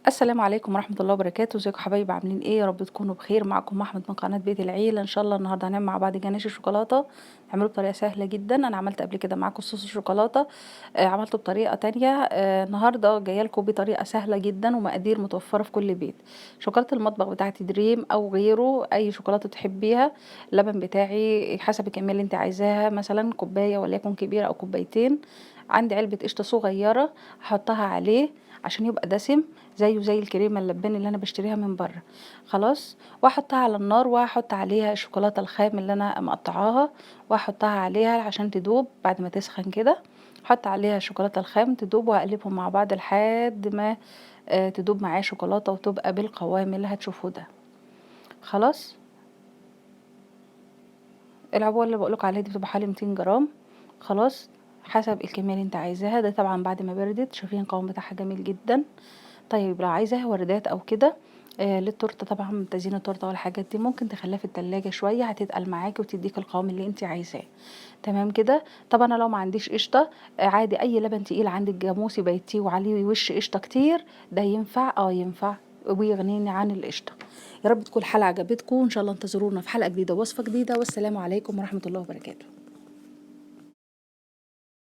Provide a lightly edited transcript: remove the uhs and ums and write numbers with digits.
السلام عليكم ورحمة الله وبركاته، ازيكم حبايبي عاملين ايه؟ يا رب تكونوا بخير. معاكم أحمد من قناة بيت العيلة. ان شاء الله النهارده هنعمل مع بعض جناش الشوكولاتة. نعمله بطريقة سهلة جدا. انا عملت قبل كده معاكم صوص الشوكولاتة، عملته بطريقة تانية. النهارده جايه لكم بطريقة سهلة جدا ومقادير متوفرة في كل بيت. شوكولاتة المطبخ بتاعتي دريم او غيره، اي شوكولاتة تحبيها. اللبن بتاعي حسب الكمية اللي انت عايزاها، مثلا كوباية وليكن كبيرة او كوبايتين. عندي علبة قشطة صغيرة هحطها عليه عشان يبقى دسم زيه زي الكريمه اللباني اللي انا بشتريها من بره. خلاص. واحطها على النار واحط عليها الشوكولاته الخام اللي انا مقطعاها، واحطها عليها عشان تدوب بعد ما تسخن كده. احط عليها الشوكولاته الخام تدوب واقلبهم مع بعض لحد ما تدوب معايا شوكولاته وتبقى بالقوام اللي هتشوفوه ده. خلاص. العبوه اللي بقولك عليها دي بتبقى حوالي 200 جرام. خلاص. حسب الكميه اللي انت عايزاها. ده طبعا بعد ما بردت. شايفين القوام بتاعها جميل جدا. طيب لو عايزاها وردات او كده، للتورته طبعا تزيين التورته والحاجات دي ممكن تخليها في التلاجة شويه، هتتقل معاكي وتديك القوام اللي انت عايزاه. تمام كده. طب انا لو ما عنديش قشطه، عادي اي لبن تقيل عندك جاموسي بيتيه وعليه وش قشطه كتير، ده ينفع ينفع ويغنيني عن القشطه. يا رب تكون الحلقه عجبتكم. ان شاء الله انتظرونا في حلقه جديده ووصفه جديده، والسلام عليكم ورحمه الله وبركاته.